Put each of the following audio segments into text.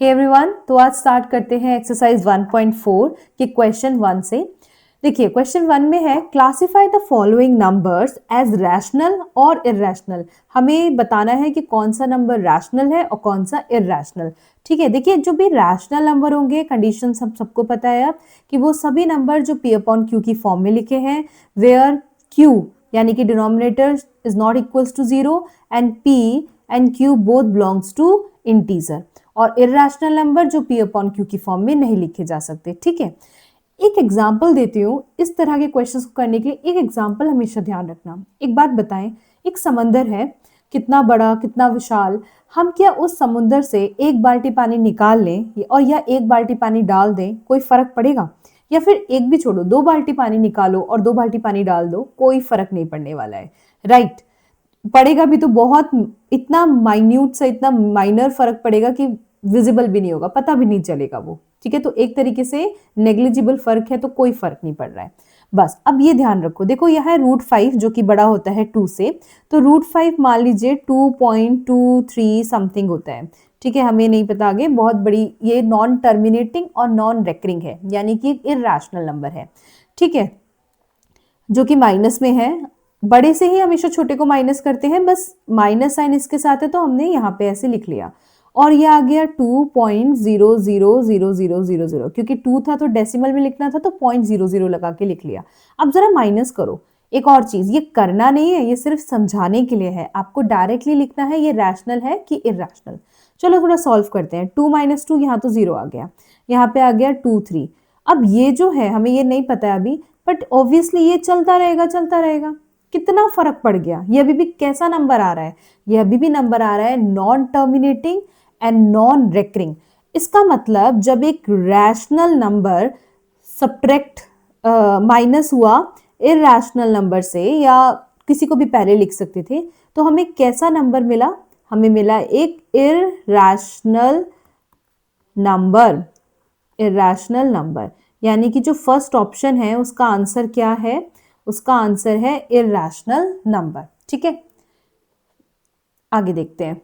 Hey everyone, तो आज start करते हैं एक्सरसाइज 1.4 के क्वेश्चन 1 से। देखिए क्वेश्चन 1 में है classify the following numbers as rational और इरैशनल। हमें बताना है कि कौन सा नंबर रैशनल है और कौन सा इरैशनल। ठीक है, देखिए जो भी रैशनल नंबर होंगे, कंडीशन सबको पता है अब कि वो सभी नंबर जो p अपॉन क्यू की फॉर्म में लिखे हैं, वेयर q यानी कि denominator is not equals to 0 and p and q both belongs to integer, और इरैशनल नंबर जो p अपॉन क्यू की फॉर्म में नहीं लिखे जा सकते। ठीक है, एक एग्जाम्पल देती हूँ इस तरह के क्वेश्चंस को करने के लिए। एक एग्जाम्पल हमेशा ध्यान रखना। एक बात बताएं, एक समंदर है, कितना बड़ा कितना विशाल। हम क्या उस समुंदर से एक बाल्टी पानी निकाल लें और या एक बाल्टी पानी डाल दें, कोई फर्क पड़ेगा? या फिर एक भी छोड़ो, 2 बाल्टी पानी निकालो और 2 बाल्टी पानी डाल दो, कोई फर्क नहीं पड़ने वाला है, राइट? पड़ेगा भी तो बहुत, इतना माइन्यूट से, इतना माइनर फर्क पड़ेगा कि विजिबल भी नहीं होगा, पता भी नहीं चलेगा वो। ठीक है, तो एक तरीके से नेग्लिजिबल फर्क है, तो कोई फर्क नहीं पड़ रहा है। बस अब ये ध्यान रखो, देखो यह है √5 जो कि बड़ा होता है 2 से, तो √5 मान लीजिए 2.23 समथिंग होता है। ठीक है, हमें नहीं पता आगे, बहुत बड़ी, ये नॉन टर्मिनेटिंग और नॉन रेकरिंग है, यानी कि इरैशनल नंबर है। ठीक है, जो कि माइनस में है। बड़े से ही हमेशा छोटे को माइनस करते हैं, बस माइनस साइन इसके साथ है तो हमने यहाँ पे ऐसे लिख लिया। और ये आ गया 2.000000, क्योंकि 2 था तो डेसिमल में लिखना था तो 0.00 लगा के लिख लिया। अब जरा माइनस करो। एक और चीज, ये करना नहीं है, ये सिर्फ समझाने के लिए है, आपको डायरेक्टली लिखना है ये रैशनल है कि इरैशनल। चलो थोड़ा सॉल्व करते हैं। 2 - 2, यहाँ तो 0 आ गया, यहाँ पे आ गया 2 3। अब ये जो है हमें ये नहीं पता है अभी, बट ऑब्वियसली ये चलता रहेगा चलता रहेगा। कितना फर्क पड़ गया? ये अभी भी कैसा नंबर आ रहा है? ये अभी भी नंबर आ रहा है non terminating and non recurring. इसका मतलब जब एक रैशनल नंबर सब्ट्रैक्ट माइनस हुआ इरैशनल नंबर से, या किसी को भी पहले लिख सकते थे, तो हमें कैसा नंबर मिला? हमें मिला एक इरैशनल नंबर। इरैशनल नंबर यानी कि जो फर्स्ट ऑप्शन है उसका आंसर क्या है? उसका आंसर है इरैशनल नंबर। ठीक है, आगे देखते हैं।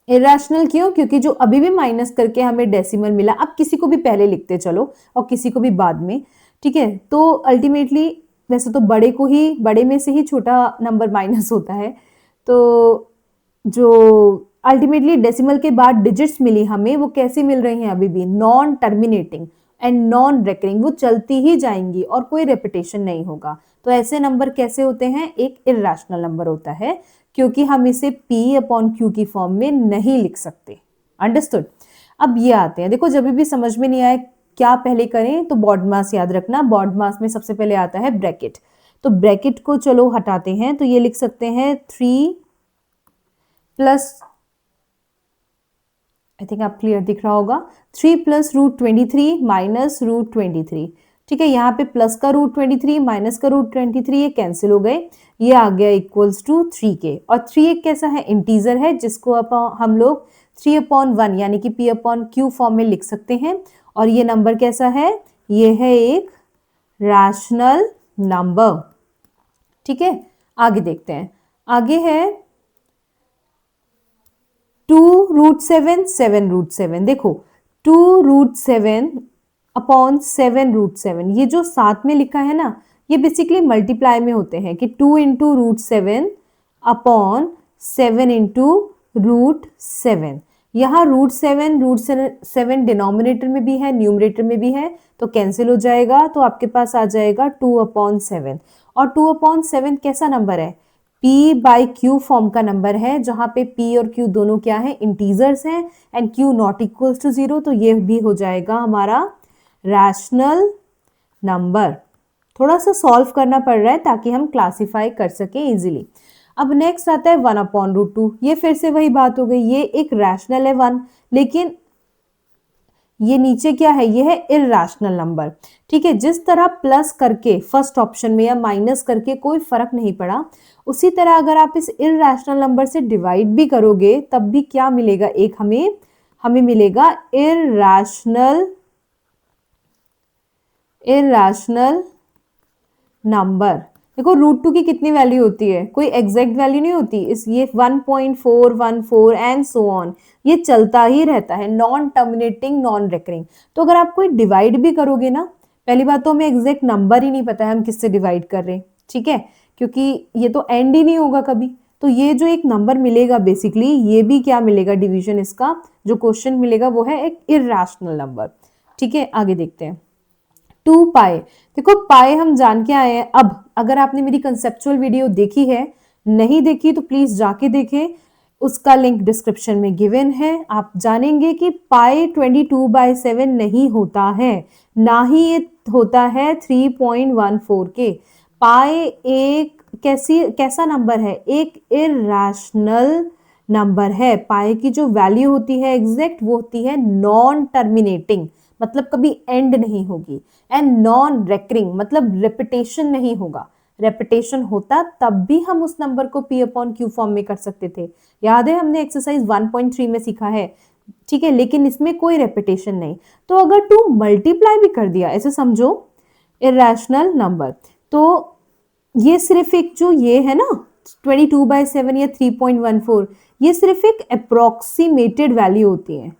इरैशनल क्यों? क्योंकि जो अभी भी माइनस करके हमें डेसिमल मिला, अब किसी को भी पहले लिखते चलो और किसी को भी बाद में। ठीक है, तो अल्टीमेटली वैसे तो बड़े को ही, बड़े में से ही छोटा नंबर माइनस होता है, तो जो अल्टीमेटली डेसिमल के बाद डिजिट्स मिली हमें, वो कैसी मिल रही हैं? अभी भी non terminating and non recurring, वो चलती ही जाएंगी और कोई रेपिटेशन नहीं होगा। तो ऐसे नंबर कैसे होते हैं? एक इरैशनल नंबर होता है, क्योंकि हम इसे p अपॉन q की फॉर्म में नहीं लिख सकते। अंडरस्टूड? अब ये आते हैं, देखो जब भी समझ में नहीं आए क्या पहले करें, तो बॉड मास याद रखना। बॉड मास में सबसे पहले आता है ब्रैकेट, तो ब्रैकेट को चलो हटाते हैं, तो ये लिख सकते हैं 3 प्लस, आई थिंक आप क्लियर दिख रहा होगा, 3 + √23 माइनस √23। ठीक है, यहाँ पे प्लस का √23 माइनस का √23 ये कैंसिल हो गए, ये आ गया इक्वल्स टू 3 के। और 3 एक कैसा है? इंटीजर है, जिसको हम लोग 3/1 यानी कि p अपॉन क्यू फॉर्म में लिख सकते हैं। और ये नंबर कैसा है? ये है एक रैशनल नंबर। ठीक है, आगे देखते हैं। आगे है 2√7 7√7। देखो 2√7 अपॉन 7√7, ये जो साथ में लिखा है ना, ये बेसिकली मल्टीप्लाई में होते हैं कि 2 × √7 अपॉन 7 × √7। यहाँ √7 डिनोमिनेटर में भी है, न्यूमरेटर में भी है, तो कैंसिल हो जाएगा, तो आपके पास आ जाएगा 2/7। और 2/7 कैसा नंबर है? p/q फॉर्म का नंबर है, जहां पे p और q दोनों क्या है? इंटीजर्स हैं, and q not equals to 0, तो ये भी हो जाएगा हमारा रैशनल नंबर। थोड़ा सा सॉल्व करना पड़ रहा है ताकि हम क्लासिफाई कर सके इजीली। अब नेक्स्ट आता है 1/√2। ये फिर से वही बात हो गई, ये एक रैशनल है 1, लेकिन ये नीचे क्या है? ये है इरैशनल नंबर। ठीक है, जिस तरह प्लस करके फर्स्ट ऑप्शन में या माइनस करके कोई फर्क नहीं पड़ा, उसी तरह अगर आप इस इरैशनल नंबर से डिवाइड भी करोगे तब भी क्या मिलेगा? एक हमें मिलेगा इरैशनल नंबर। देखो √2 की कितनी वैल्यू होती है, कोई एग्जैक्ट वैल्यू नहीं होती, इस ये 1.414 एंड सो ऑन, ये चलता ही रहता है, नॉन टर्मिनेटिंग नॉन रेकरिंग। तो अगर आप कोई डिवाइड भी करोगे ना, पहली बात तो हमें एग्जैक्ट नंबर ही नहीं पता है हम किससे डिवाइड कर रहे हैं, ठीक है, क्योंकि ये तो एंड ही नहीं होगा कभी। तो ये जो एक नंबर मिलेगा बेसिकली, ये भी क्या मिलेगा डिवीजन, इसका जो क्वेश्चन मिलेगा वो है एक इर्रेशनल नंबर। ठीक है, आगे देखते हैं। 2 पाई, देखो पाई हम जान के आए हैं। अब अगर आपने मेरी कंसेप्चुअल वीडियो देखी है, नहीं देखी तो प्लीज जाके देखें, उसका लिंक डिस्क्रिप्शन में गिवन है। आप जानेंगे कि पाई 22/7 नहीं होता है, ना ही ये होता है 3.14 के। पाई एक कैसा नंबर है, एक इर्रेशनल नंबर है। पाई की जो वैल्यू होती है एग्जैक्ट, वो होती है नॉन टर्मिनेटिंग, मतलब कभी एंड नहीं होगी, एंड नॉन रेकरिंग मतलब रेपिटेशन नहीं होगा। रेपिटेशन होता तब भी हम उस नंबर को P/Q फॉर्म में कर सकते थे, याद है हमने एक्सरसाइज 1.3 में सीखा है, ठीक है, लेकिन इसमें कोई रेपिटेशन नहीं। तो अगर 2 मल्टीप्लाई भी कर दिया, ऐसे समझो इर्रेशनल नंबर, तो ये सिर्फ एक जो ये है ना 22/7 या 3.14, ये सिर्फ एक अप्रोक्सीमेटेड वैल्यू होती है,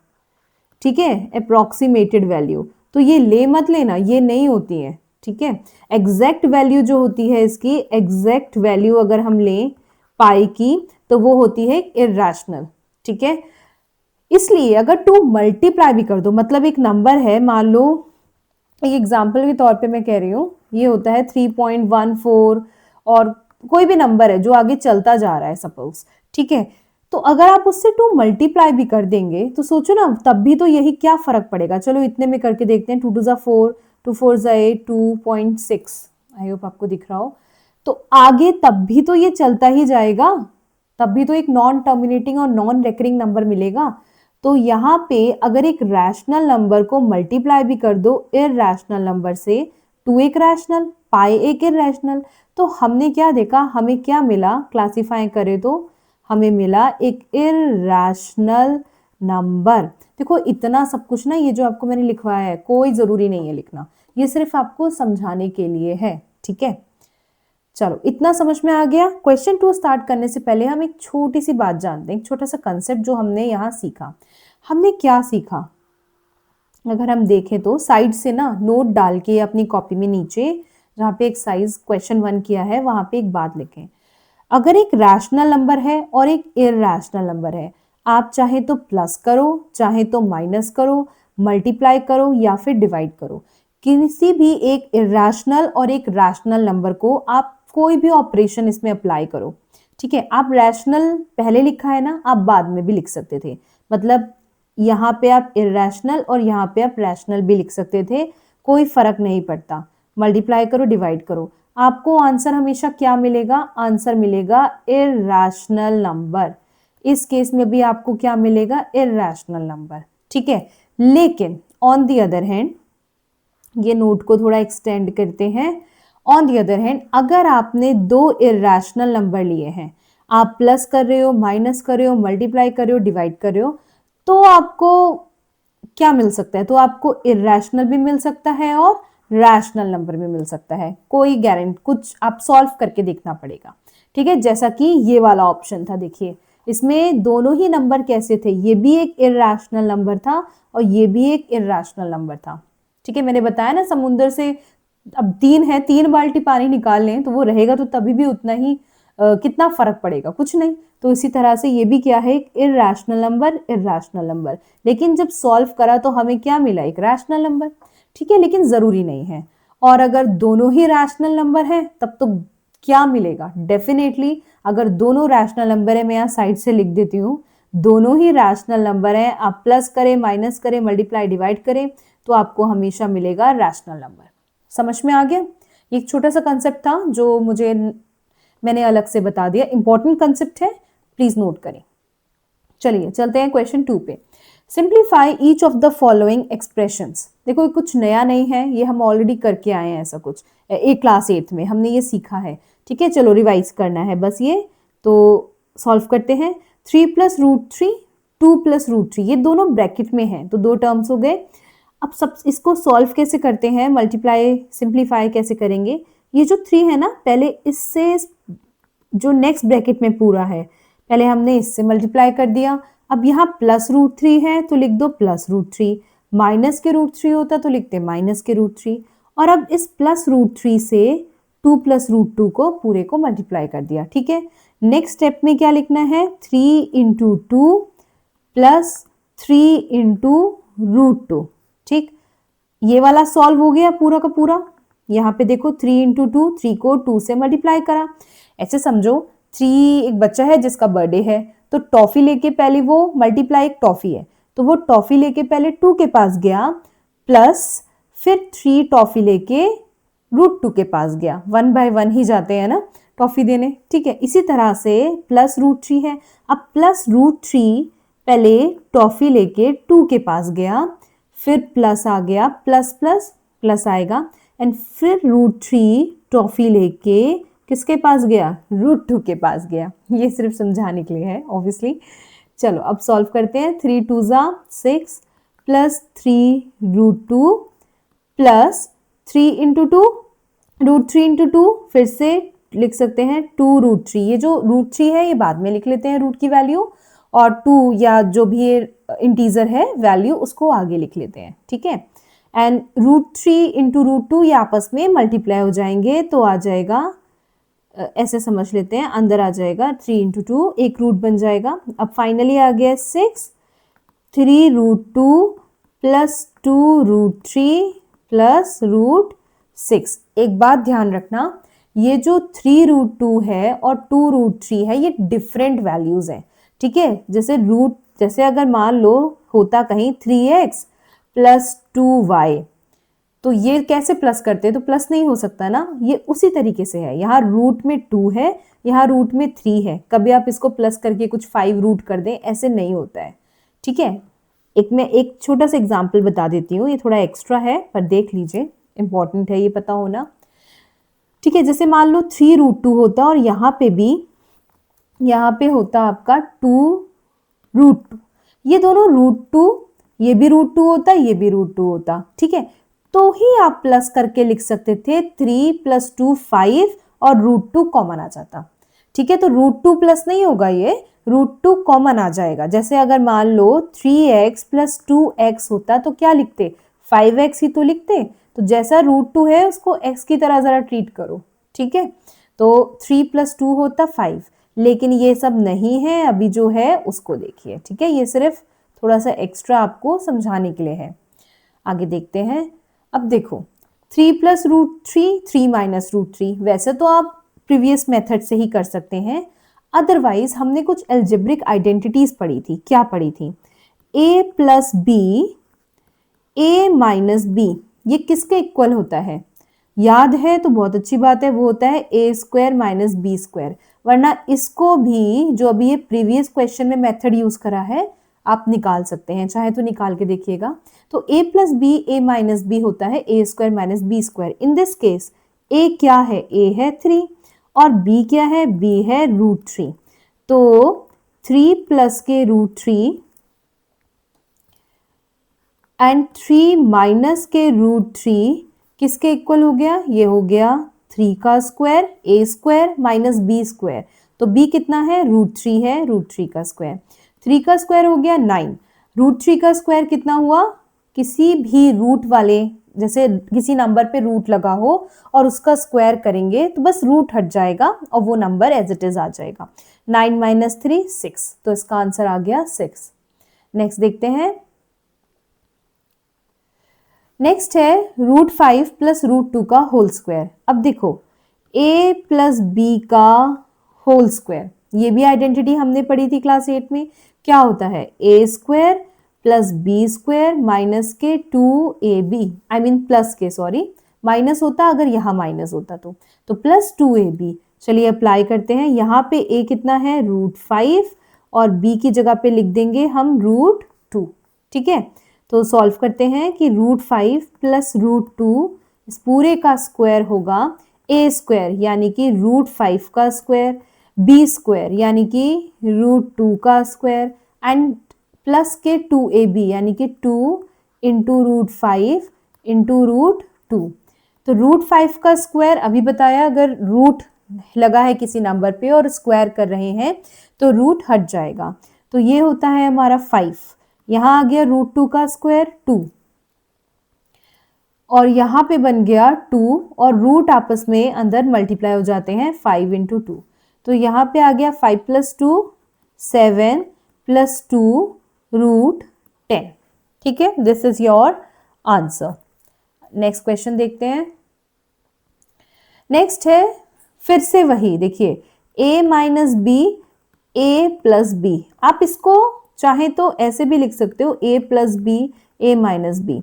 ठीक है, अप्रोक्सीमेटेड वैल्यू। तो ये ले मत लेना, ये नहीं होती है, ठीक है। एग्जैक्ट वैल्यू जो होती है इसकी, एग्जैक्ट वैल्यू अगर हम लें पाई की, तो वो होती है इर्रेशनल, ठीक है। इसलिए अगर 2 मल्टीप्लाई भी कर दो, मतलब एक नंबर है, मान लो एक एग्जाम्पल के तौर पे मैं कह रही हूँ, ये होता है 3.14 और कोई भी नंबर है जो आगे चलता जा रहा है सपोज, ठीक है। तो अगर आप उससे 2 मल्टीप्लाई भी कर देंगे तो सोचो ना, तब भी तो यही क्या फर्क पड़ेगा। चलो इतने में करके देखते हैं, 2 2 4, 2 4 8, 2.6, आई होप आपको दिख रहा हो। तो आगे तब भी तो ये चलता ही जाएगा, तब भी तो एक नॉन टर्मिनेटिंग और नॉन रेकरिंग नंबर मिलेगा। तो यहाँ पे अगर एक रैशनल नंबर को मल्टीप्लाई भी कर दो इर्रेशनल नंबर से, 2 एक रैशनल, पाई एक इर्रेशनल, तो हमने क्या देखा, हमें क्या मिला, क्लासीफाई करें तो हमें मिला एक इर्रेशनल नंबर। देखो इतना सब कुछ ना, ये जो आपको मैंने लिखवाया है कोई जरूरी नहीं है लिखना, ये सिर्फ आपको समझाने के लिए है, ठीक है। चलो इतना समझ में आ गया। क्वेश्चन 2 स्टार्ट करने से पहले हम एक छोटी सी बात जानते हैं, एक छोटा सा कंसेप्ट जो हमने यहाँ सीखा। हमने क्या सीखा, अगर हम देखें तो साइड से ना नोट डाल के अपनी कॉपी में नीचे जहाँ पे एक्सरसाइज क्वेश्चन 1 किया है वहां पे एक बात लिखें। अगर एक रैशनल नंबर है और एक इर्रेशनल नंबर है, आप चाहे तो प्लस करो, चाहे तो माइनस करो, मल्टीप्लाई करो या फिर डिवाइड करो, किसी भी एक इर्रेशनल और एक रैशनल नंबर को आप कोई भी ऑपरेशन इसमें अप्लाई करो, ठीक है। आप रैशनल पहले लिखा है ना, आप बाद में भी लिख सकते थे, मतलब यहाँ पे आप इर्रेशनल और यहाँ पे आप रैशनल भी लिख सकते थे, कोई फर्क नहीं पड़ता। मल्टीप्लाई करो, डिवाइड करो, आपको आंसर हमेशा क्या मिलेगा, आंसर मिलेगा इर्रेशनल नंबर। इस केस में भी आपको क्या मिलेगा, इर्रेशनल नंबर, ठीक है। लेकिन ऑन दी अदर हैंड, ये नोट को थोड़ा एक्सटेंड करते हैं, ऑन दी अदर हैंड अगर आपने 2 इर्रेशनल नंबर लिए हैं, आप प्लस कर रहे हो, माइनस कर रहे हो, मल्टीप्लाई कर रहे हो, डिवाइड कर रहे हो, तो आपको क्या मिल सकता है, तो आपको इर्रेशनल भी मिल सकता है और रैशनल नंबर भी मिल सकता है, कोई गारंटी, कुछ आप सॉल्व करके देखना पड़ेगा, ठीक है। जैसा कि ये वाला ऑप्शन था, देखिए इसमें दोनों ही नंबर कैसे थे, ये भी एक इर्रेशनल नंबर था और ये भी एक इर्रेशनल नंबर था, ठीक है। मैंने बताया ना समुद्र से अब 3 है, 3 बाल्टी पानी निकाल लें तो वो रहेगा तो तभी भी उतना ही कितना फर्क पड़ेगा, कुछ नहीं। तो इसी तरह से ये भी क्या है, एक इर्रेशनल नंबर, इर्रेशनल नंबर, लेकिन जब सॉल्व करा तो हमें क्या मिला, एक रैशनल नंबर, ठीक है, लेकिन जरूरी नहीं है। और अगर दोनों ही रैशनल नंबर है तब तो क्या मिलेगा, डेफिनेटली अगर दोनों रैशनल नंबर है, मैं यहाँ साइड से लिख देती हूँ, दोनों ही रैशनल नंबर है, आप प्लस करें, माइनस करें, मल्टीप्लाई, डिवाइड करें, तो आपको हमेशा मिलेगा रैशनल नंबर। समझ में आ गया, एक छोटा सा कंसेप्ट था जो मैंने अलग से बता दिया, इंपॉर्टेंट कंसेप्ट है, प्लीज नोट करें। चलिए चलते हैं क्वेश्चन 2 पे। Simplify each of the following expressions. देखो ये कुछ नया नहीं है, ये हम ऑलरेडी करके आए हैं, ऐसा कुछ क्लास 8 में हमने ये सीखा है, ठीक है। चलो रिवाइज करना है बस ये, तो सॉल्व करते हैं। 3 + √3, 2 + √3, ये दोनों ब्रैकेट में हैं तो 2 टर्म्स हो गए। अब सब इसको सॉल्व कैसे करते हैं, मल्टीप्लाई सिंप्लीफाई कैसे करेंगे, ये जो 3 है ना, पहले इससे जो नेक्स्ट ब्रैकेट में पूरा है, पहले हमने इससे मल्टीप्लाई कर दिया। अब यहाँ +√3 है तो लिख दो +√3, माइनस के √3 होता तो लिखते माइनस के √3। और अब इस +√3 से 2 + √2 को पूरे को मल्टीप्लाई कर दिया। ठीक है, नेक्स्ट स्टेप में क्या लिखना है, 3 × 2 + 3 × √2। ठीक, ये वाला सॉल्व हो गया पूरा का पूरा। यहाँ पे देखो 3 × 2, 3 को 2 से मल्टीप्लाई करा। ऐसे समझो 3 एक बच्चा है जिसका बर्थडे है, तो टॉफी लेके पहले वो मल्टीप्लाई, एक टॉफी है तो वो टॉफी लेके पहले 2 के पास गया, प्लस फिर 3 टॉफी लेके √2 के पास गया। 1 बाय 1 ही जाते हैं ना टॉफी देने। ठीक है, इसी तरह से +√3 है। अब +√3 पहले टॉफी लेके 2 के पास गया, फिर प्लस आ गया, प्लस प्लस प्लस आएगा, एंड फिर √3 टॉफी लेके किसके पास गया, √2 के पास गया। ये सिर्फ समझाने के लिए है ऑब्वियसली। चलो अब सॉल्व करते हैं। 3 2 6 प्लस 3 √2 प्लस 3 × 2 √3 × 2, फिर से लिख सकते हैं 2 √3। ये जो √3 है ये बाद में लिख लेते हैं रूट की वैल्यू, और 2 या जो भी इंटीजर है वैल्यू उसको आगे लिख लेते हैं। ठीक है, एंड √3 × √2 ये आपस में मल्टीप्लाई हो जाएंगे तो आ जाएगा, ऐसे समझ लेते हैं, अंदर आ जाएगा 3 × 2, एक रूट बन जाएगा। अब फाइनली आ गया 6, 3 √2 प्लस 2 √3 प्लस √6। एक बात ध्यान रखना, ये जो 3 √2 है और 2 √3 है ये डिफरेंट वैल्यूज हैं। ठीक है, जैसे अगर मान लो होता कहीं 3x + 2y, तो ये कैसे प्लस करते हैं, तो प्लस नहीं हो सकता ना, ये उसी तरीके से है। यहाँ रूट में 2 है, यहाँ रूट में 3 है, कभी आप इसको प्लस करके कुछ 5 रूट कर दें, ऐसे नहीं होता है। ठीक है, मैं एक छोटा सा एग्जाम्पल बता देती हूँ, ये थोड़ा एक्स्ट्रा है पर देख लीजिए, इंपॉर्टेंट है ये पता होना। ठीक है, जैसे मान लो 3 √2 होता और यहाँ पे होता आपका 2 √2, ये दोनों √2, ये भी √2 होता, ये भी √2 होता। ठीक है, तो ही आप प्लस करके लिख सकते थे 3 + 2 5 और √2 कॉमन आ जाता। ठीक है, तो √2 प्लस नहीं होगा, ये √2 कॉमन आ जाएगा। जैसे अगर मान लो 3x + 2x होता तो क्या लिखते, 5x ही तो लिखते। तो जैसा √2 है उसको x की तरह जरा ट्रीट करो। ठीक है, तो 3 + 2 होता 5, लेकिन ये सब नहीं है, अभी जो है उसको देखिए। ठीक है, ये सिर्फ थोड़ा सा एक्स्ट्रा आपको समझाने के लिए है। आगे देखते हैं। अब देखो 3 + √3, 3 - √3, वैसे तो आप प्रीवियस मेथड से ही कर सकते हैं, अदरवाइज हमने कुछ एल्जेब्रिक आइडेंटिटीज पढ़ी थी। क्या पढ़ी थी, a + b, a - b, ये किसके इक्वल होता है, याद है तो बहुत अच्छी बात है, वो होता है a² - b²। वरना इसको भी, जो अभी ये प्रीवियस क्वेश्चन में मेथड यूज करा है, आप निकाल सकते हैं, चाहे तो निकाल के देखिएगा। तो a + b, a - b होता है a² - b²। In this case a क्या है, a है 3, और b क्या है, b है √3। तो 3 + के √3 एंड 3 - के √3 किसके इक्वल हो गया, ये हो गया 3 का स्क्वायर, a² - b²। तो b कितना है, √3 है, √3 का स्क्वायर। 3 का स्क्वायर हो गया 9, √3 का स्क्वायर कितना हुआ, किसी भी रूट वाले, जैसे किसी नंबर पे रूट लगा हो और उसका स्क्वायर करेंगे तो बस रूट हट जाएगा और वो नंबर एज इट इज आ जाएगा। 9 - 3 6, तो इसका आंसर आ गया 6। नेक्स्ट देखते हैं। नेक्स्ट है √5 + √2 का होल स्क्वायर। अब देखो a + b का होल स्क्वायर, ये भी आइडेंटिटी हमने पढ़ी थी क्लास 8 में। क्या होता है, a² + b² माइनस के 2ab, आई मीन प्लस के, सॉरी माइनस होता अगर यहाँ माइनस होता तो प्लस 2ab। चलिए अप्लाई करते हैं। यहाँ पे a कितना है, √5, और b की जगह पे लिख देंगे हम √2। ठीक है, तो सॉल्व करते हैं कि √5 + √2, इस पूरे का स्क्वायर होगा a² यानी कि √5 का स्क्वायर, b² यानी कि √2 का स्क्वायर, एंड प्लस के 2ab यानी कि 2 × √5 × √2। तो √5 का स्क्वायर अभी बताया, अगर रूट लगा है किसी नंबर पे और स्क्वायर कर रहे हैं तो रूट हट जाएगा, तो ये होता है हमारा 5। यहाँ आ गया √2 का स्क्वायर 2, और यहाँ पे बन गया 2, और रूट आपस में अंदर मल्टीप्लाई हो जाते हैं 5 × 2, तो यहाँ पे आ गया 5 + 2 7 + 2 √10। ठीक है, this is your answer. Next question देखते हैं। नेक्स्ट है फिर से वही, देखिए a - b a + b, आप इसको चाहे तो ऐसे भी लिख सकते हो a + b a - b।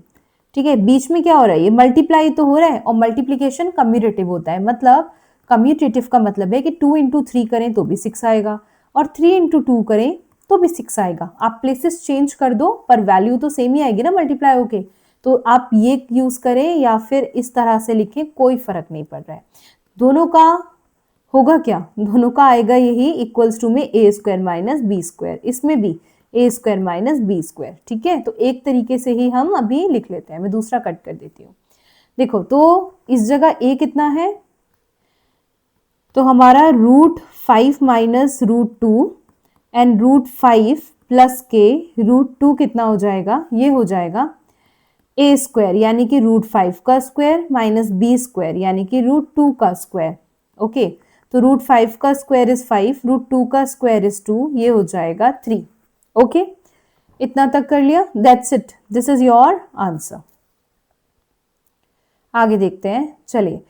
ठीक है, बीच में क्या हो रहा है, ये मल्टीप्लाई तो हो रहा है, और मल्टीप्लीकेशन कम्यूटेटिव होता है, मतलब कम्यूटेटिव का मतलब है कि 2 × 3 करें तो भी 6 आएगा, और 3 × 2 करें तो भी 6 आएगा। आप प्लेसेस चेंज कर दो पर वैल्यू तो सेम ही आएगी ना मल्टीप्लाई होके, तो आप ये यूज करें या फिर इस तरह से लिखें, कोई फर्क नहीं पड़ रहा है। दोनों का होगा क्या, दोनों का आएगा यही इक्वल्स टू में a² - b², इसमें भी a² - b²। ठीक है, तो एक तरीके से ही हम अभी लिख लेते हैं, मैं दूसरा कट कर देती हूँ। देखो तो इस जगह a कितना है, तो हमारा √5 - √2 एंड √5 + k √2 कितना हो जाएगा, ये हो जाएगा a² यानी कि √5 का स्क्वायर माइनस b² यानी कि √2 का स्क्वायर। ओके, तो √5 का स्क्वायर इज 5, √2 का स्क्वायर इज 2, ये हो जाएगा 3। ओके, इतना तक कर लिया, that's it, this is your answer. आगे देखते हैं, चलिए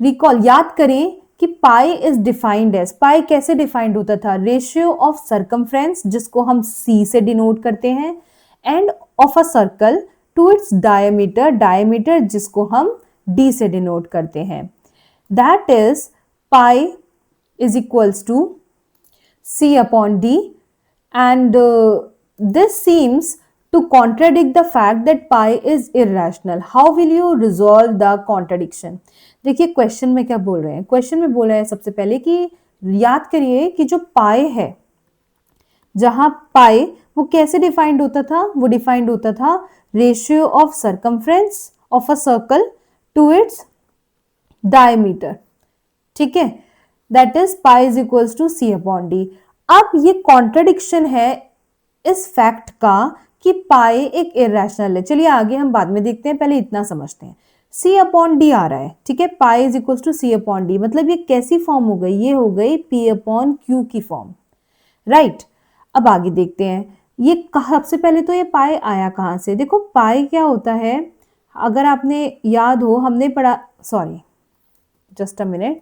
रिकॉल याद करें कि पाई इज डिफाइंड एज, पाई कैसे डिफाइंड होता था, रेशियो ऑफ सर्कमफ्रेंस जिसको हम c से डिनोट करते हैं, and of a circle to its diameter, diameter जिसको हम d से डिनोट करते हैं। That is pi is equals to c/d, and this seems to contradict the fact that pi is irrational. How will you resolve the contradiction? देखिए question में क्या बोल रहे हैं, क्वेश्चन में बोला है सबसे पहले कि याद करिए कि जो पाई है, जहां पाई वो कैसे डिफाइंड होता था, वो डिफाइंड होता था ratio of circumference of a circle to its diameter. ठीक है, that is pi is equals to c/d। अब ये कॉन्ट्रडिक्शन है इस फैक्ट का कि पाई एक इरेशनल है। चलिए आगे हम बाद में देखते हैं, पहले इतना समझते हैं। c/d आ रहा है, ठीक है, पाई इज इक्वल्स टू c/d, मतलब ये कैसी फॉर्म हो गई, ये हो गई p/q की फॉर्म, राइट। अब आगे देखते हैं, ये सबसे पहले तो ये पाई आया कहां से, देखो पाई क्या होता है, अगर आपने याद हो हमने पढ़ा, सॉरी जस्ट अ मिनट,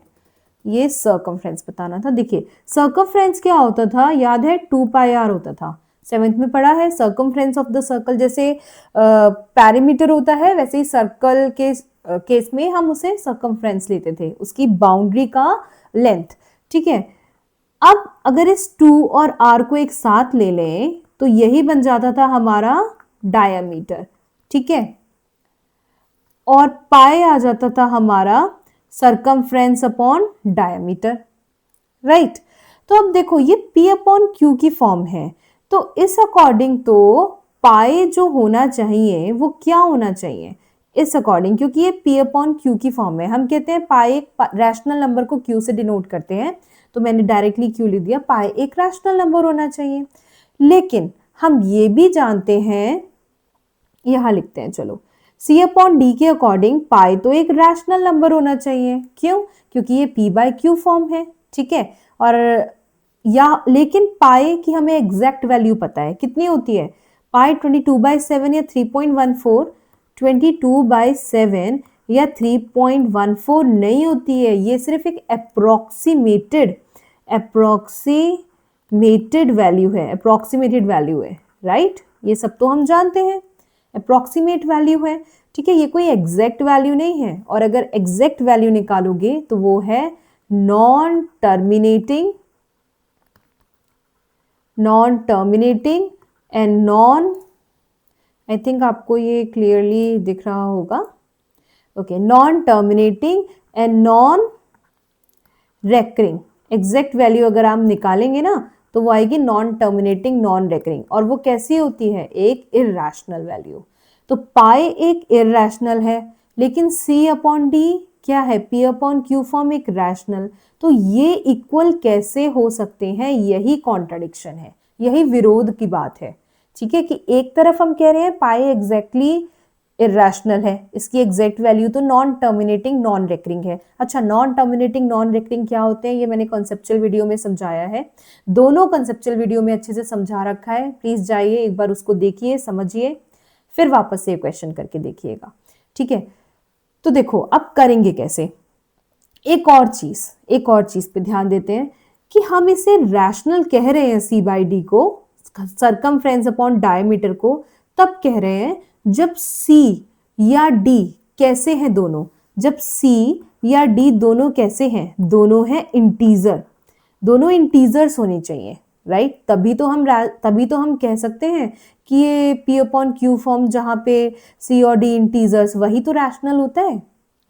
ये सर्कमफ्रेंस बताना था। देखिए सर्कमफ्रेंस क्या होता था, याद है 2πr होता था, 7th में पढ़ा है। सर्कमफ्रेंस ऑफ द सर्कल, जैसे पैरीमीटर होता है वैसे ही सर्कल के केस में हम उसे सर्कमफ्रेंस लेते थे, उसकी बाउंड्री का लेंथ। ठीक है, अब अगर इस 2 और r को एक साथ ले लें तो यही बन जाता था हमारा डायमीटर। ठीक है, और पाई आ जाता था हमारा सर्कमफ्रेंस अपॉन डायमीटर, राइट। तो अब देखो ये p/q की फॉर्म है, तो इस अकॉर्डिंग तो पाई जो होना चाहिए वो क्या होना चाहिए इस अकॉर्डिंग, क्योंकि ये p/q की फॉर्म है। हम कहते हैं पाई एक रैशनल नंबर को q से डिनोट करते हैं, तो मैंने डायरेक्टली q लिख दिया, पाई एक रैशनल नंबर होना चाहिए। लेकिन हम ये भी जानते हैं, यहां लिखते हैं, चलो c/d के अकॉर्डिंग पाई तो एक रैशनल नंबर होना चाहिए। क्यों, क्योंकि ये p/q फॉर्म है। ठीक है, और या लेकिन पाई की हमें एग्जैक्ट वैल्यू पता है, कितनी होती है पाई, 22/7 या 3.14, 22/7 या 3.14 नहीं होती है, ये सिर्फ एक अप्रोक्सीमेटेड वैल्यू है, अप्रोक्सीमेटेड वैल्यू है, राइट। ये सब तो हम जानते हैं, अप्रोक्सीमेट वैल्यू है। ठीक है, ये कोई एग्जैक्ट वैल्यू नहीं है, और अगर एग्जैक्ट वैल्यू निकालोगे तो वो है non terminating and non, I think आपको ये क्लियरली दिख रहा होगा, okay, non terminating and non recurring. Exact value अगर आप निकालेंगे ना तो वो आएगी नॉन टर्मिनेटिंग, नॉन रेकरिंग, और वो कैसी होती है, एक इरैशनल वैल्यू। तो पाई एक इरेशनल है, लेकिन C अपॉन D क्या है, P अपॉन Q फॉर्म एक रैशनल। तो ये इक्वल कैसे हो सकते हैं, यही कॉन्ट्रडिक्शन है, यही विरोध की बात है। ठीक है, कि एक तरफ हम कह रहे हैं पाई एग्जैक्टली इरेशनल है, इसकी एग्जैक्ट वैल्यू तो नॉन टर्मिनेटिंग नॉन रेकरिंग है। अच्छा, नॉन टर्मिनेटिंग नॉन रेकरिंग क्या होते हैं, ये मैंने कॉन्सेप्चुअल वीडियो में समझाया है, दोनों कॉन्सेप्चुअल वीडियो में अच्छे से समझा रखा है, प्लीज जाइए एक बार उसको देखिए, समझिए, फिर वापस से क्वेश्चन करके देखिएगा। ठीक है, तो देखो अब करेंगे कैसे। एक और चीज पे ध्यान देते हैं कि हम इसे रैशनल कह रहे हैं C बाई डी को, सरकमफ्रेंस अपॉन डायमीटर को, तब कह रहे हैं जब C या D कैसे हैं दोनों, जब C या D दोनों कैसे हैं, दोनों हैं इंटीजर, दोनों इंटीजर्स होने चाहिए, राइट। तभी तो हम कह सकते हैं कि ये P अपॉन Q फॉर्म जहां पे C और D इंटीजर्स, वही तो रैशनल होता है,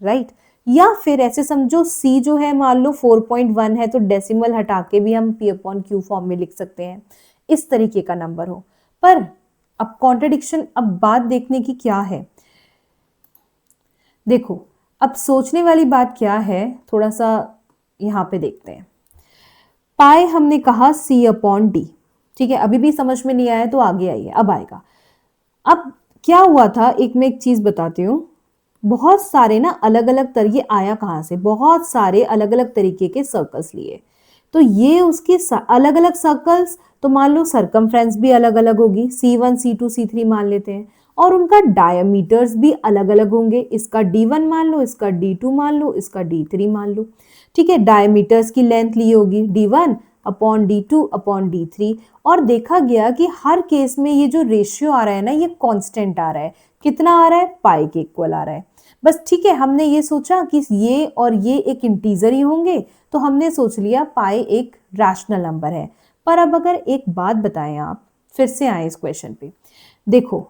राइट। या फिर ऐसे समझो C जो है मान लो 4.1 है, तो डेसिमल हटा के भी हम P अपॉन Q फॉर्म में लिख सकते हैं, इस तरीके का नंबर हो। पर अब कॉन्ट्रडिक्शन, अब बात देखने की क्या है, देखो अब सोचने वाली बात क्या है, थोड़ा सा यहां पे देखते हैं। पाई हमने कहा C अपॉन डी, ठीक है, अभी भी समझ में नहीं आया तो आगे आइए, अब आएगा। अब क्या हुआ था, मैं एक चीज बताती हूँ, बहुत सारे ना अलग अलग तरह, ये आया कहाँ से, बहुत सारे अलग अलग तरीके के सर्कल्स लिए, तो ये उसके अलग अलग सर्कल्स, तो मान लो सरकमफ्रेंस भी अलग अलग होगी, C1 C2 C3 मान लेते हैं, और उनका डायमीटर्स भी अलग अलग होंगे, इसका D1 मान लो, इसका D2 मान लो, इसका D3 मान लो। ठीक है, डायमीटर्स की लेंथ ली होगी D1 upon D2 upon D3, और देखा गया कि हर केस में ये जो रेशियो आ रहा है ना, ये कांस्टेंट आ रहा है, कितना आ रहा है, पाई के इक्वल आ रहा है। बस ठीक है, हमने ये सोचा कि ये और ये एक इंटीजर ही होंगे, तो हमने सोच लिया पाई एक रैशनल नंबर है। पर अब अगर एक बात बताएं, आप फिर से आए इस क्वेश्चन पे, देखो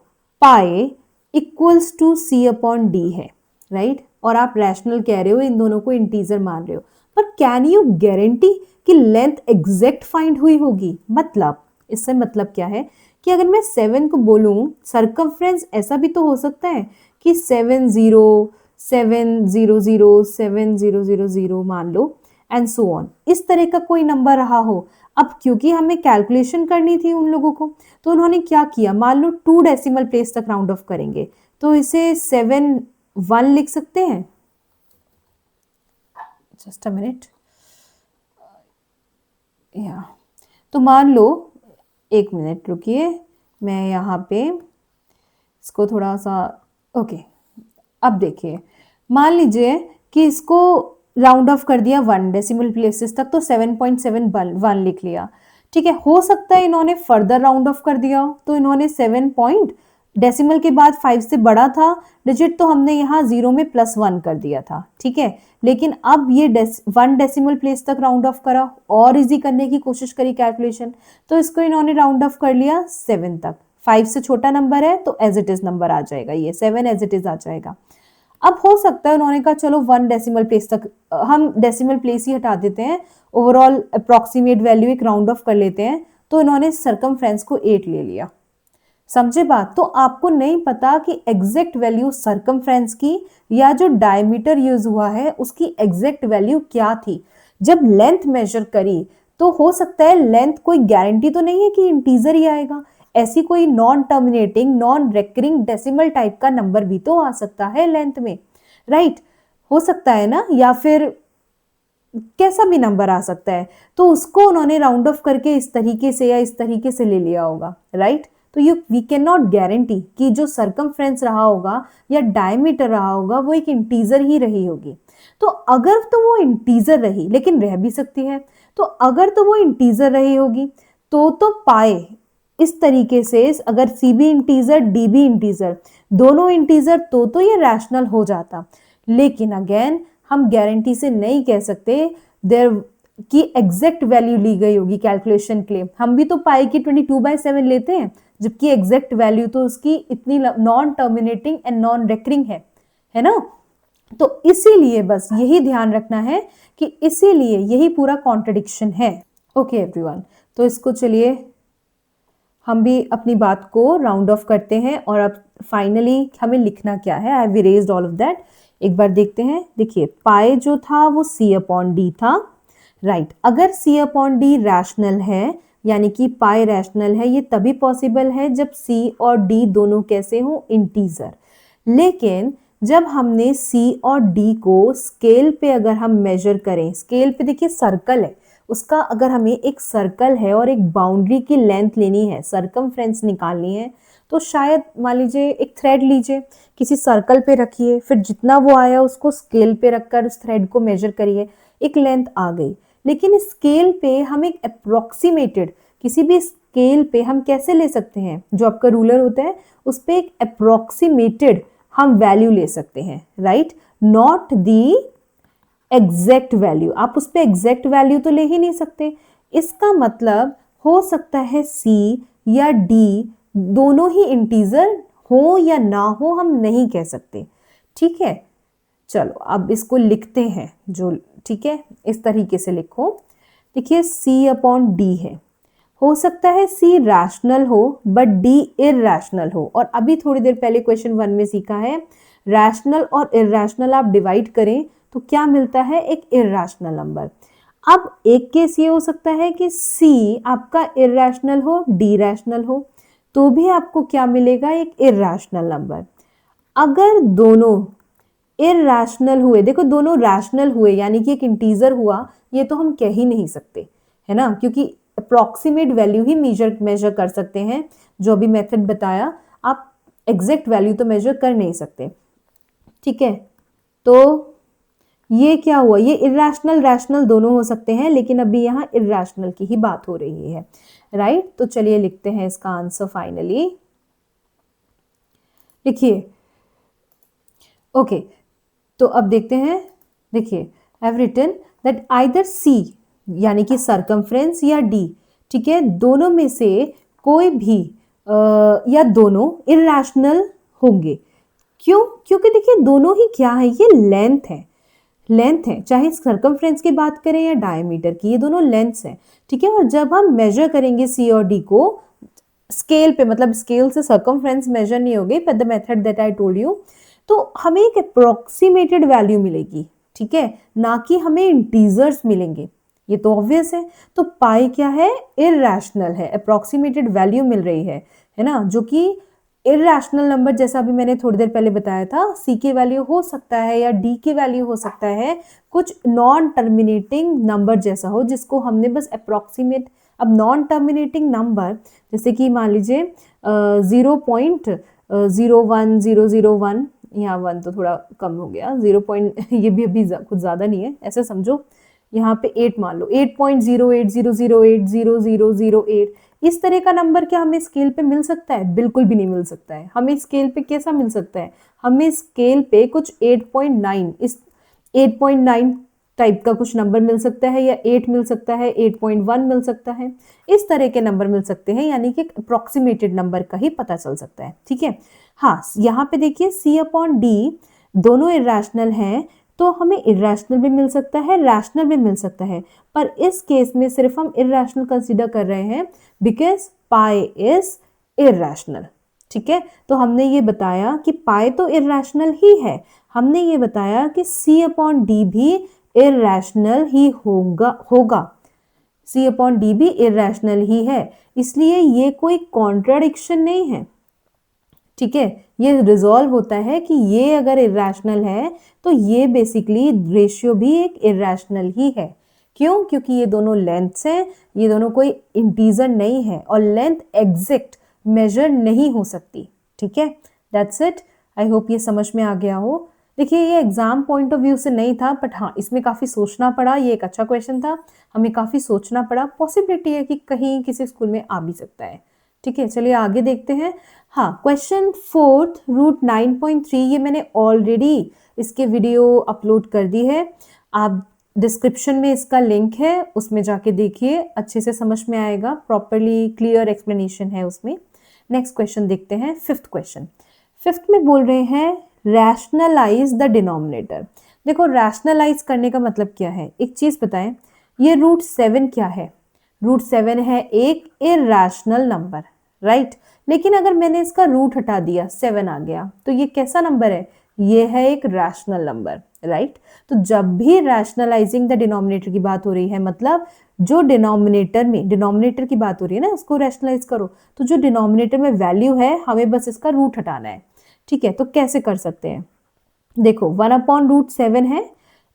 pi equals to C upon d है, राइट, और आप रैशनल कह रहे हो, इन दोनों को इंटीजर मान रहे हो, पर कैन यू गारंटी कि लेंथ एग्जैक्ट फाइंड हुई होगी, मतलब इससे मतलब क्या है कि अगर मैं 7 को बोलूं सरकमफ्रेंस, ऐसा भी तो हो सकता है कि 707007000 मान लो, एंड सो ऑन, इस तरह का कोई नंबर रहा हो। अब क्योंकि हमें कैलकुलेशन करनी थी उन लोगों को, तो उन्होंने क्या किया, मान लो 2 डेसिमल प्लेस तक राउंड ऑफ करेंगे, तो इसे 7 1 लिख सकते हैं। जस्ट अ मिनट, या तो मान लो, एक मिनट रुकिए, मैं यहाँ पे इसको थोड़ा सा, ओके, अब देखिए, मान लीजिए कि इसको राउंड ऑफ कर दिया 1 डेसिमल प्लेसेस तक, तो 7.71 लिख लिया। ठीक है, हो सकता है इन्होंने फर्दर राउंड ऑफ कर दिया हो, तो इन्होंने 7 पॉइंट डेसिमल के बाद 5 से बड़ा था डिजिट, तो हमने यहाँ 0 में +1 कर दिया था। ठीक है, लेकिन अब ये 1 डेसिमल प्लेस तक राउंड ऑफ करा, और इजी करने की कोशिश करी कैलकुलेशन, तो इसको इन्होंने राउंड ऑफ कर लिया 7 तक, 5 से छोटा नंबर है तो एज इट इज नंबर आ जाएगा, ये 7 एज इट इज आ जाएगा। अब हो सकता है उन्होंने कहा चलो 1 डेसिमल प्लेस तक, हम डेसिमल प्लेस ही हटा देते हैं, ओवरऑल अप्रोक्सीमेट वैल्यू एक राउंड ऑफ कर लेते हैं, तो इन्होंने सरकमफ्रेंस को 8 ले लिया। समझे बात, तो आपको नहीं पता कि एग्जैक्ट वैल्यू सरकमफ्रेंस की या जो डायमीटर यूज हुआ है उसकी एग्जैक्ट वैल्यू क्या थी। जब लेंथ मेजर करी तो हो सकता है लेंथ, कोई गारंटी तो नहीं है कि इंटीजर ही आएगा, ऐसी कोई non terminating non recurring decimal type का नंबर भी तो आ सकता है लेंथ में, राइट, हो सकता है ना, या फिर कैसा भी नंबर आ सकता है, तो उसको उन्होंने राउंड ऑफ करके इस तरीके से या इस तरीके से ले लिया होगा, राइट। तो ये वी कैन नॉट गारंटी कि जो सरकमफ्रेंस रहा होगा या डायमीटर रहा होगा वो एक इंटीजर ही रही होगी। तो अगर तो वो इंटीजर रही, लेकिन रह भी सकती है, तो अगर तो वो इंटीजर रही होगी तो पाए इस तरीके से, अगर c be integer d be integer, दोनों इंटीजर, तो ये रैशनल हो जाता। लेकिन अगेन हम गारंटी से नहीं कह सकते देयर की एग्जैक्ट वैल्यू ली गई होगी कैलकुलेशन के लिए। हम भी तो पाई की 22/7 लेते हैं, जबकि एग्जैक्ट वैल्यू तो उसकी इतनी non terminating and non recurring है ना। तो इसीलिए बस यही ध्यान रखना है कि इसीलिए यही पूरा कॉन्ट्रडिक्शन है। ओके एवरीवन, तो इसको चलिए हम भी अपनी बात को राउंड ऑफ करते हैं और अब फाइनली हमें लिखना क्या है। I have erased all of that. एक बार देखते हैं। देखिए पाई जो था वो c अपॉन डी था, राइट। अगर c अपॉन डी रैशनल है, यानी कि पाई रैशनल है, ये तभी पॉसिबल है जब c और d दोनों कैसे हो, इंटीजर। लेकिन जब हमने c और d को स्केल पे अगर हम मेजर करें, स्केल पे देखिए सर्कल है, उसका अगर हमें एक सर्कल है और एक बाउंड्री की लेंथ लेनी है, सरकमफ्रेंस निकालनी है, तो शायद मान लीजिए एक थ्रेड लीजिए, किसी सर्कल पे रखिए, फिर जितना वो आया उसको स्केल पे रखकर उस थ्रेड को मेजर करिए, एक लेंथ आ गई। लेकिन स्केल पे हम एक अप्रोक्सीमेटेड, किसी भी स्केल पे हम कैसे ले सकते हैं, जो आपका रूलर होता है उस पे एक अप्रोक्सीमेटेड हम वैल्यू ले सकते हैं, right, not the exact value. आप उस पे एग्जैक्ट वैल्यू तो ले ही नहीं सकते। इसका मतलब हो सकता है c या d दोनों ही इंटीजर हो या ना हो, हम नहीं कह सकते, ठीक है। चलो अब इसको लिखते हैं, जो ठीक है इस तरीके से लिखो। देखिए c अपॉन डी है, हो सकता है c रैशनल हो बट d इरैशनल हो। और अभी थोड़ी देर पहले क्वेश्चन 1 में सीखा है, रैशनल और इरैशनल आप डिवाइड करें तो क्या मिलता है, एक इरैशनल नंबर। अब एक केस ये हो सकता है कि c आपका इरैशनल हो, d रैशनल हो, तो भी आपको क्या मिलेगा, एक इरैशनल नंबर। अगर दोनों इरैशनल हुए, देखो दोनों रैशनल हुए यानी कि एक इंटीजर हुआ, ये तो हम कह ही नहीं सकते, है ना, क्योंकि अप्रोक्सीमेट वैल्यू ही मेजर कर सकते हैं, जो अभी मेथड बताया। आप एग्जैक्ट वैल्यू तो मेजर कर नहीं सकते, ठीक है। तो ये क्या हुआ, ये इरैशनल रैशनल दोनों हो सकते हैं, लेकिन अभी यहाँ इरैशनल की ही बात हो रही है, राइट। तो चलिए लिखते हैं इसका आंसर फाइनली। लिखिए ओके, तो अब देखते हैं। देखिए I have written that either C यानी कि सरकमफ्रेंस या डी, ठीक है, दोनों में से कोई भी या दोनों इरैशनल होंगे। क्यों, क्योंकि देखिए दोनों ही क्या है, ये लेंथ है, लेंथ है, चाहे सरकमफ्रेंस की बात करें या डायमीटर की, ये दोनों लेंथ्स हैं, ठीक है। और जब हम मेजर करेंगे सी और डी को स्केल पे, मतलब स्केल से सरकमफ्रेंस मेजर नहीं होगी, पर the method that I told you, तो हमें एक अप्रोक्सीमेटेड वैल्यू मिलेगी, ठीक है, ना कि हमें इंटीजर्स मिलेंगे, ये तो ऑब्वियस है। तो पाई क्या है, इरैशनल है, अप्रोक्सीमेटेड वैल्यू मिल रही है ना, जो कि इरैशनल नंबर, जैसा अभी मैंने थोड़ी देर पहले बताया था, सी की वैल्यू हो सकता है या डी की वैल्यू हो सकता है कुछ नॉन टर्मिनेटिंग नंबर जैसा हो, जिसको हमने बस अप्रोक्सीमेट। अब नॉन टर्मिनेटिंग नंबर जैसे कि मान लीजिए 0.01001, यहाँ 1 तो थोड़ा कम हो गया, 0 ये भी अभी कुछ ज़्यादा नहीं है, ऐसे समझो। यहाँ पे 8 मान लो, 8.080080008, इस तरह का नंबर क्या हमें स्केल पे मिल सकता है, बिल्कुल भी नहीं मिल सकता है। हमें स्केल पे कैसा मिल सकता है, हमें स्केल पे कुछ 8.9, इस 8.9 टाइप का कुछ नंबर मिल सकता है, या 8 मिल सकता है, 8.1 मिल सकता है, इस तरह के नंबर मिल सकते हैं, यानी कि अप्रोक्सीमेटेड नंबर का ही पता चल सकता है, ठीक है। हाँ, यहाँ पे देखिए c अपॉन डी दोनों इरैशनल हैं, तो हमें इरैशनल भी मिल सकता है, रैशनल भी मिल सकता है, पर इस केस में सिर्फ हम इरैशनल कंसीडर कर रहे हैं बिकॉज पाई इज इरैशनल, ठीक है। तो हमने ये बताया कि पाई तो इरैशनल ही है, हमने ये बताया कि c अपॉन डी भी इरैशनल ही होगा, c अपॉन डी भी इरैशनल ही है, इसलिए ये कोई कॉन्ट्राडिक्शन नहीं है, ठीक है। ये रिजॉल्व होता है कि ये अगर इरैशनल है तो ये बेसिकली रेशियो भी एक इरैशनल ही है। क्यों, क्योंकि ये दोनों लेंथ्स हैं, ये दोनों कोई इंटीजर नहीं है, और लेंथ एग्जैक्ट मेजर नहीं हो सकती, ठीक है। दैट्स इट, आई होप ये समझ में आ गया हो। देखिए ये एग्जाम पॉइंट ऑफ व्यू से नहीं था, बट हाँ इसमें काफ़ी सोचना पड़ा, ये एक अच्छा क्वेश्चन था, हमें काफ़ी सोचना पड़ा, पॉसिबिलिटी है कि कहीं किसी स्कूल में आ भी सकता है, ठीक है। चलिए आगे देखते हैं। हाँ, क्वेश्चन 4 रूट 9.3, ये मैंने ऑलरेडी इसके वीडियो अपलोड कर दी है, आप डिस्क्रिप्शन में इसका लिंक है, उसमें जाके देखिए, अच्छे से समझ में आएगा, प्रॉपरली क्लियर एक्सप्लेनेशन है उसमें। नेक्स्ट क्वेश्चन देखते हैं, फिफ्थ क्वेश्चन। फिफ्थ में बोल रहे हैं रैशनलाइज द डिनोमिनेटर। देखो रैशनलाइज करने का मतलब क्या है, एक चीज बताएं, ये रूट 7 क्या है, रूट 7 है एक इरैशनल नंबर, राइट। लेकिन अगर मैंने इसका रूट हटा दिया 7 आ गया, तो ये कैसा नंबर है? ये है एक रैशनल नंबर, राइट। तो जब भी रैशनलाइजिंग द डिनोमिनेटर की बात हो रही है, मतलब जो डिनोमिनेटर की बात हो रही है ना, उसको रैशनलाइज करो, तो जो डिनोमिनेटर में वैल्यू है हमें बस इसका रूट हटाना है। ठीक है, तो कैसे कर सकते हैं? देखो 1/√7 है,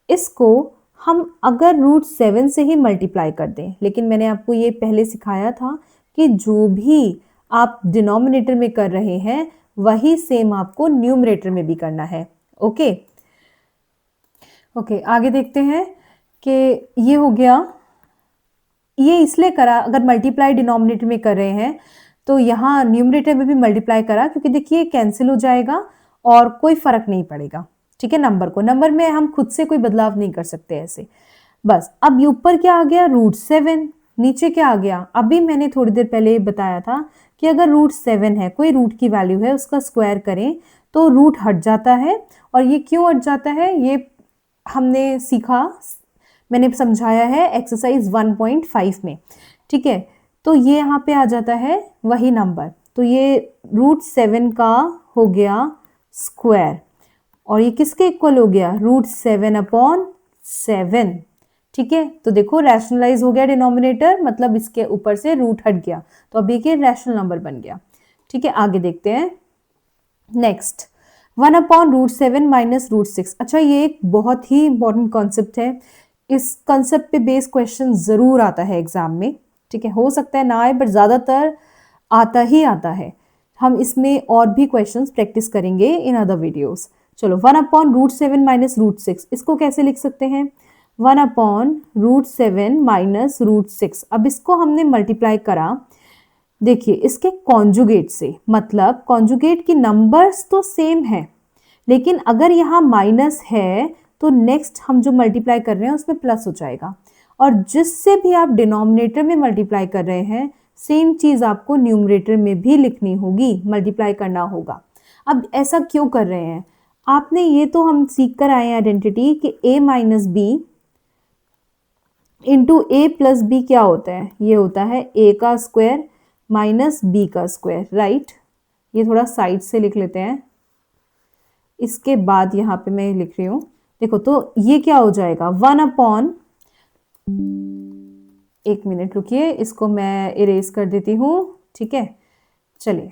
इसको हम अगर √7 से ही मल्टीप्लाई कर दें, लेकिन मैंने आपको ये पहले सिखाया था कि जो भी आप डिनोमिनेटर में कर रहे हैं वही सेम आपको न्यूमरेटर में भी करना है। ओके ओके, आगे देखते हैं कि ये हो गया। ये इसलिए करा, अगर मल्टीप्लाई डिनोमिनेटर में कर रहे हैं तो यहाँ न्यूमरेटर में भी मल्टीप्लाई करा, क्योंकि देखिए कैंसिल हो जाएगा और कोई फर्क नहीं पड़ेगा। ठीक है, नंबर में हम खुद से कोई बदलाव नहीं कर सकते ऐसे। बस अब ऊपर क्या आ गया? √7। नीचे क्या आ गया? अभी मैंने थोड़ी देर पहले बताया था कि अगर √7 है, कोई रूट की वैल्यू है, उसका स्क्वायर करें तो रूट हट जाता है। और ये क्यों हट जाता है ये हमने सीखा, मैंने समझाया है एक्सरसाइज 1.5 में। ठीक है, तो ये यहाँ पे आ जाता है वही नंबर, तो ये √7 का हो गया स्क्वायर, और ये किसके इक्वल हो गया? √7/7। ठीक है, तो देखो रैशनलाइज हो गया डिनोमिनेटर, मतलब इसके ऊपर से रूट हट गया, तो अब ये रैशनल नंबर बन गया। ठीक है, आगे देखते हैं। Next 1/√7 minus √6। अच्छा, ये एक बहुत ही इंपॉर्टेंट कॉन्सेप्ट है, इस कॉन्सेप्ट पे बेस्ड क्वेश्चन जरूर आता है एग्जाम में। ठीक है, हो सकता है ना आए, बट ज्यादातर आता ही आता है। हम इसमें और भी क्वेश्चंस प्रैक्टिस करेंगे इन अदर वीडियोस। चलो 1/√7 माइनस √6, इसको कैसे लिख सकते हैं? 1/√7 माइनस √6। अब इसको हमने मल्टीप्लाई करा, देखिए इसके कॉन्जुगेट से, मतलब कॉन्जुगेट की नंबर्स तो सेम है, लेकिन अगर यहाँ माइनस है तो नेक्स्ट हम जो मल्टीप्लाई कर रहे हैं उसमें प्लस हो जाएगा, और जिससे भी आप डिनोमिनेटर में मल्टीप्लाई कर रहे हैं सेम चीज आपको न्यूमरेटर में भी लिखनी होगी, मल्टीप्लाई करना होगा। अब ऐसा क्यों कर रहे हैं? आपने ये तो हम सीख कर आए हैं आइडेंटिटी कि a minus b into a plus b क्या होता है? ये होता है a का स्क्वायर माइनस बी का स्क्वायर, राइट। ये थोड़ा साइड से लिख लेते हैं, इसके बाद यहाँ पे मैं लिख रही हूँ। देखो तो ये क्या हो जाएगा? 1/, एक मिनट रुकिए, इसको मैं इरेज कर देती हूँ। ठीक है, चलिए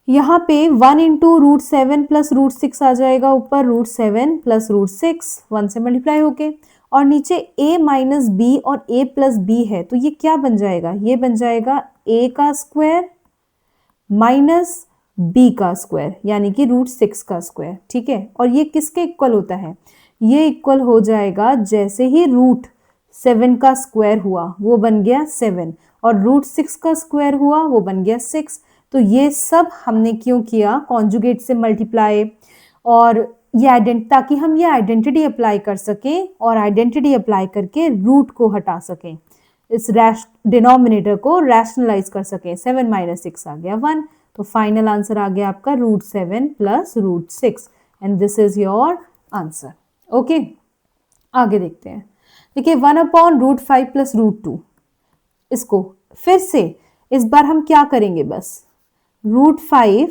यहाँ पे 1 इंटू √7 प्लस √6 आ जाएगा, ऊपर √7 प्लस √6 1 से मल्टीप्लाई होके, और नीचे a माइनस बी और a प्लस बी है, तो ये क्या बन जाएगा? ये बन जाएगा a का स्क्वायर माइनस b का स्क्वायर, यानी कि √6 का स्क्वायर। ठीक है, और ये किसके इक्वल होता है? ये इक्वल हो जाएगा जैसे ही √7 का स्क्वायर हुआ वो बन गया 7, और √6 का स्क्वायर हुआ वो बन गया 6। तो ये सब हमने क्यों किया? कॉन्जुगेट से मल्टीप्लाई, और ये ताकि हम ये आइडेंटिटी अप्लाई कर सकें, और आइडेंटिटी अप्लाई करके रूट को हटा सकें, इस डिनोमिनेटर को रैशनलाइज कर सकें। 7 माइनस 6 आ गया 1, तो फाइनल आंसर आ गया आपका √7 plus √6, and this is your answer. Okay, आगे देखते हैं। देखिए 1/√5 प्लस √2, इसको फिर से इस बार हम क्या करेंगे? बस √5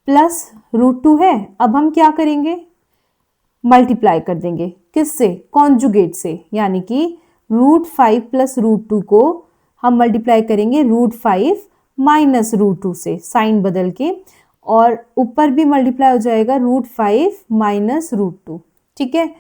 प्लस √2 है, अब हम क्या करेंगे? मल्टीप्लाई कर देंगे, किससे? कॉन्जुगेट से, यानी कि √5 प्लस √2 को हम मल्टीप्लाई करेंगे √5 माइनस √2 से, साइन बदल के, और ऊपर भी मल्टीप्लाई हो जाएगा √5 माइनस √2। ठीक है,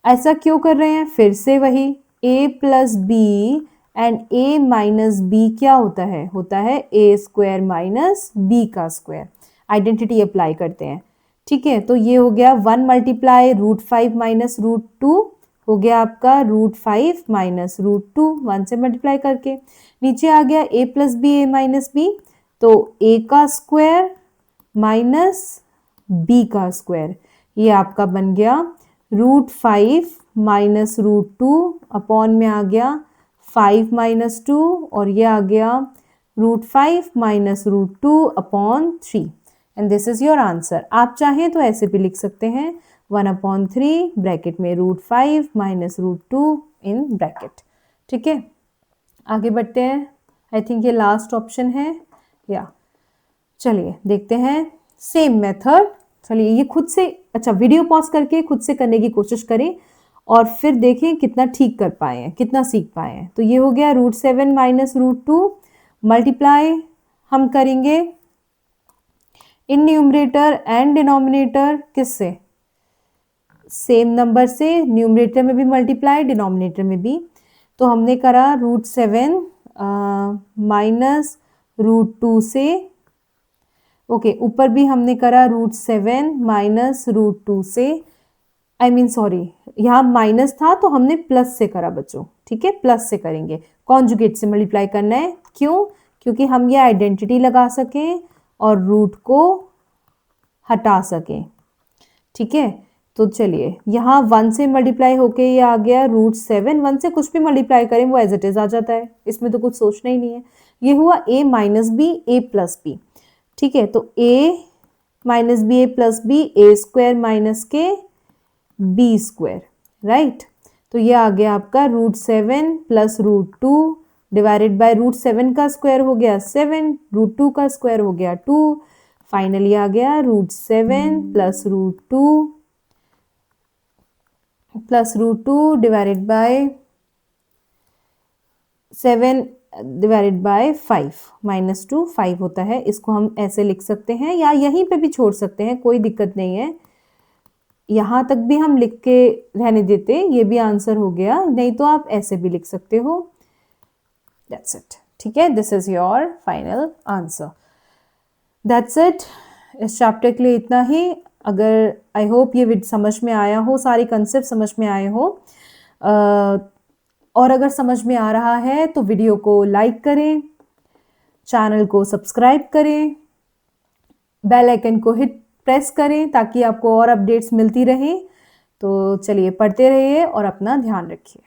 ऐसा क्यों कर रहे हैं? फिर से वही a plus b and a minus b क्या होता है? होता है a स्क्वायर माइनस b का स्क्वायर। आइडेंटिटी अप्लाई करते हैं। ठीक है, तो ये हो गया 1 मल्टीप्लाई √5 माइनस √2, हो गया आपका √5 माइनस √2 1 से मल्टीप्लाई करके। नीचे आ गया a plus B a minus b, तो a का स्क्वायर माइनस b का स्क्वायर, ये आपका बन गया √5 माइनस √2, अपॉन में आ गया 5 माइनस 2, और ये आ गया √5 minus √2 upon 3, and this is your answer. आप चाहें तो ऐसे भी लिख सकते हैं 1/3 ब्रैकेट में √5 माइनस √2 इन ब्रैकेट। ठीक है, आगे बढ़ते हैं। आई थिंक ये लास्ट ऑप्शन है या। चलिए देखते हैं सेम मेथड। चलिए ये खुद से, अच्छा वीडियो पॉज करके खुद से करने की कोशिश करें और फिर देखें कितना ठीक कर पाए हैं, कितना सीख पाए हैं। तो ये हो गया √7 माइनस √2, मल्टीप्लाई हम करेंगे इन न्यूमरेटर एंड डिनोमिनेटर किससे, सेम नंबर से, न्यूमरेटर में भी मल्टीप्लाई डिनोमिनेटर में भी। तो हमने करा √7 माइनस √2 से, ओके ऊपर भी हमने करा √7 माइनस √2 से, आई मीन सॉरी यहाँ माइनस था तो हमने प्लस से करा बच्चों, ठीक है प्लस से करेंगे, कॉन्जुगेट से मल्टीप्लाई करना है। क्यों? क्योंकि हम ये आइडेंटिटी लगा सकें और रूट को हटा सकें, ठीक है। तो चलिए यहाँ 1 से मल्टीप्लाई होके ये आ गया √7, 1 से कुछ भी मल्टीप्लाई करें वो एज इट इज आ जाता है, इसमें तो कुछ सोचना ही नहीं है। ये हुआ a minus B a plus B, ठीक है। तो a minus B a plus B, a square minus के बी स्क्वायर, राइट। तो ये आ गया आपका √7 प्लस √2 डिवाइडेड बाय √7 का स्क्वायर हो गया 7, √2 का स्क्वायर हो गया 2, फाइनली आ गया √7 plus √2 divided by 7 divided by 5 minus 2 5 होता है। इसको हम ऐसे लिख सकते हैं या यहीं पे भी छोड़ सकते हैं, कोई दिक्कत नहीं है, यहाँ तक भी हम लिख के रहने देते, ये भी आंसर हो गया, नहीं तो आप ऐसे भी लिख सकते हो। दैट्स इट, ठीक है, this is your final answer. That's it, इस चैप्टर के लिए इतना ही। अगर आई होप ये समझ में आया हो, सारे कंसेप्ट समझ में आए हो, और अगर समझ में आ रहा है तो वीडियो को लाइक करें, चैनल को सब्सक्राइब करें, बेल आइकन को प्रेस करें ताकि आपको और अपडेट्स मिलती रहे। तो चलिए पढ़ते रहिए और अपना ध्यान रखिए।